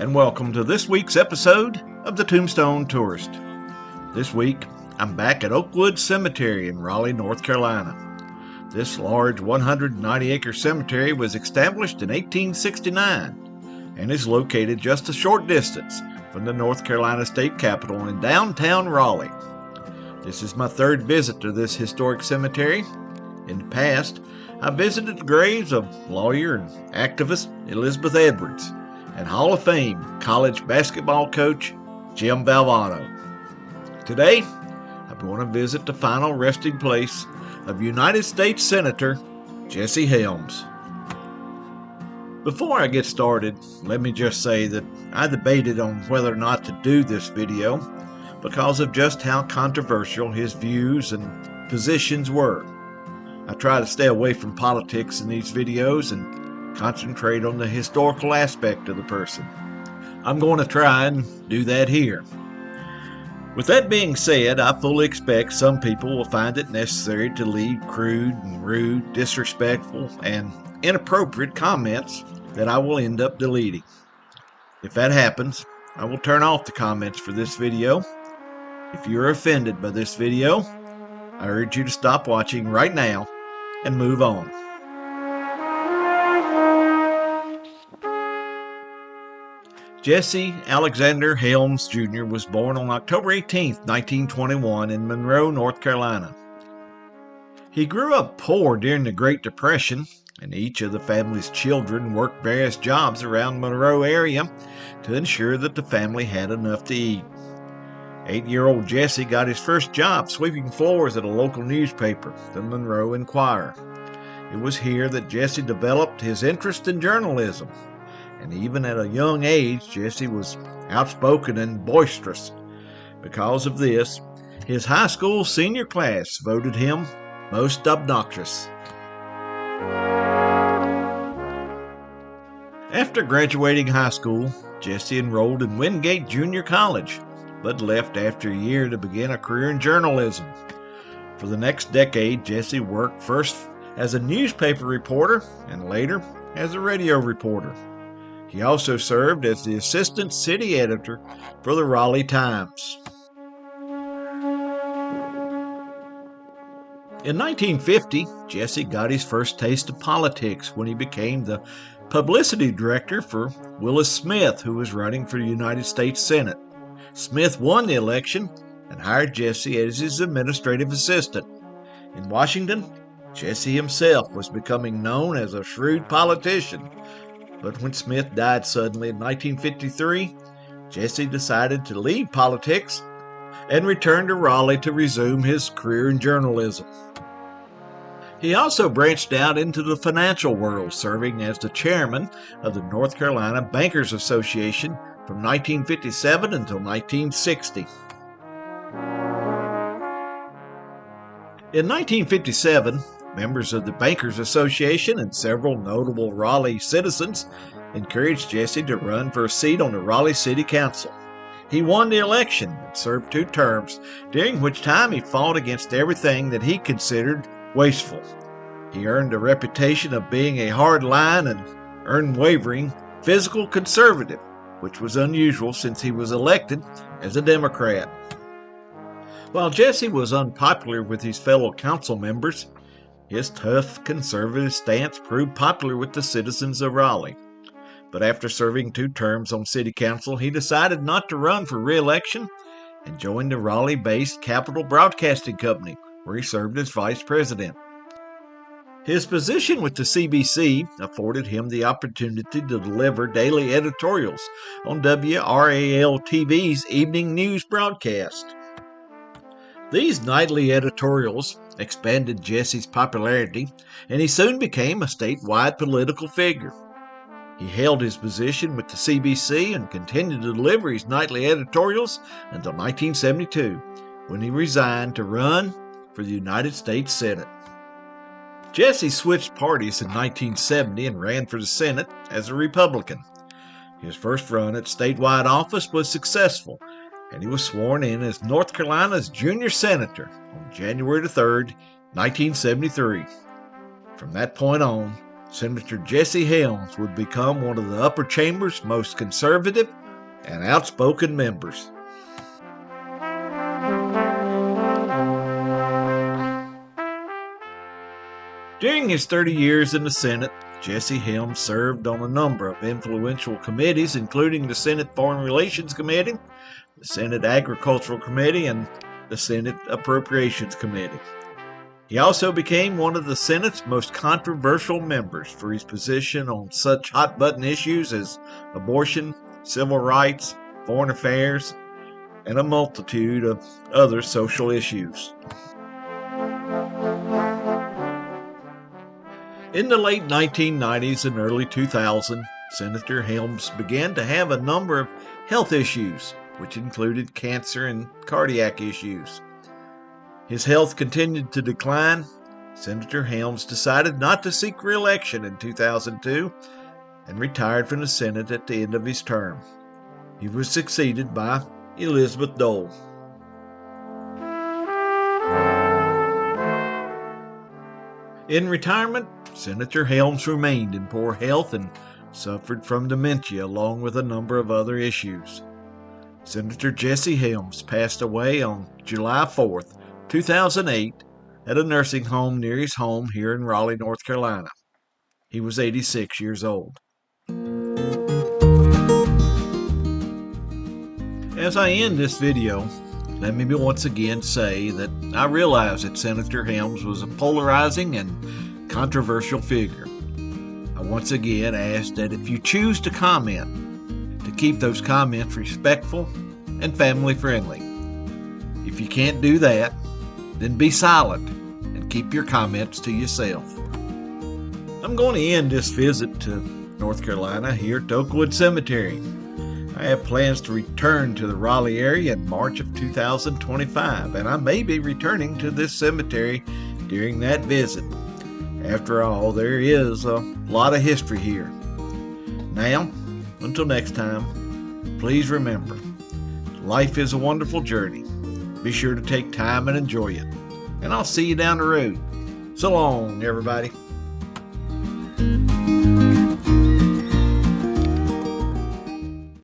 and welcome to this week's episode of the Tombstone Tourist. This week, I'm back at Oakwood Cemetery in Raleigh, North Carolina. This large 190-acre cemetery was established in 1869 and is located just a short distance from the North Carolina State Capitol in downtown Raleigh. This is my third visit to this historic cemetery. In the past, I visited the graves of lawyer and activist Elizabeth Edwards and Hall of Fame college basketball coach Jim Valvano. Today, I'm going to visit the final resting place of United States Senator Jesse Helms. Before I get started, let me just say that I debated on whether or not to do this video because of just how controversial his views and positions were. I try to stay away from politics in these videos and concentrate on the historical aspect of the person. I'm going to try and do that here. With that being said, I fully expect some people will find it necessary to leave crude and rude, disrespectful, and inappropriate comments that I will end up deleting. If that happens, I will turn off the comments for this video. If you're offended by this video, I urge you to stop watching right now and move on. Jesse Alexander Helms Jr. was born on October 18, 1921 in Monroe, North Carolina. He grew up poor during the Great Depression, and each of the family's children worked various jobs around the Monroe area to ensure that the family had enough to eat. 8-year-old Jesse got his first job sweeping floors at a local newspaper, the Monroe Inquirer. It was here that Jesse developed his interest in journalism. And even at a young age, Jesse was outspoken and boisterous. Because of this, his high school senior class voted him most obnoxious. After graduating high school, Jesse enrolled in Wingate Junior College, but left after a year to begin a career in journalism. For the next decade, Jesse worked first as a newspaper reporter and later as a radio reporter. He also served as the assistant city editor for the Raleigh Times. In 1950, Jesse got his first taste of politics when he became the publicity director for Willis Smith, who was running for the United States Senate. Smith won the election and hired Jesse as his administrative assistant. In Washington, Jesse himself was becoming known as a shrewd politician. But when Smith died suddenly in 1953, Jesse decided to leave politics and return to Raleigh to resume his career in journalism. He also branched out into the financial world, serving as the chairman of the North Carolina Bankers Association from 1957 until 1960. In 1957, members of the Bankers Association and several notable Raleigh citizens encouraged Jesse to run for a seat on the Raleigh City Council. He won the election and served 2 terms, during which time he fought against everything that he considered wasteful. He earned a reputation of being a hard-line and unwavering fiscal conservative, which was unusual since he was elected as a Democrat. While Jesse was unpopular with his fellow council members, his tough conservative stance proved popular with the citizens of Raleigh. But after serving 2 terms on city council, he decided not to run for re-election and joined the Raleigh-based Capital Broadcasting Company, where he served as vice president. His position with the CBC afforded him the opportunity to deliver daily editorials on WRAL-TV's evening news broadcast. These nightly editorials expanded Jesse's popularity, and he soon became a statewide political figure. He held his position with the CBC and continued to deliver his nightly editorials until 1972, when he resigned to run for the United States Senate. Jesse switched parties in 1970 and ran for the Senate as a Republican. His first run at statewide office was successful, and he was sworn in as North Carolina's junior senator on January 3, 1973. From that point on, Senator Jesse Helms would become one of the upper chamber's most conservative and outspoken members. During his 30 years in the Senate, Jesse Helms served on a number of influential committees, including the Senate Foreign Relations Committee, the Senate Agricultural Committee, and the Senate Appropriations Committee. He also became one of the Senate's most controversial members for his position on such hot-button issues as abortion, civil rights, foreign affairs, and a multitude of other social issues. In the late 1990s and early 2000s, Senator Helms began to have a number of health issues, which included cancer and cardiac issues. His health continued to decline. Senator Helms decided not to seek re-election in 2002 and retired from the Senate at the end of his term. He was succeeded by Elizabeth Dole. In retirement, Senator Helms remained in poor health and suffered from dementia along with a number of other issues. Senator Jesse Helms passed away on July 4th, 2008 at a nursing home near his home here in Raleigh, North Carolina. He was 86 years old. As I end this video, let me once again say that I realize that Senator Helms was a polarizing and controversial figure. I once again ask that if you choose to comment, to keep those comments respectful and family friendly. If you can't do that, then be silent and keep your comments to yourself. I'm going to end this visit to North Carolina here at Oakwood Cemetery. I have plans to return to the Raleigh area in March of 2025, and I may be returning to this cemetery during that visit. After all, there is a lot of history here. Now, until next time, please remember, life is a wonderful journey. Be sure to take time and enjoy it. And I'll see you down the road. So long, everybody.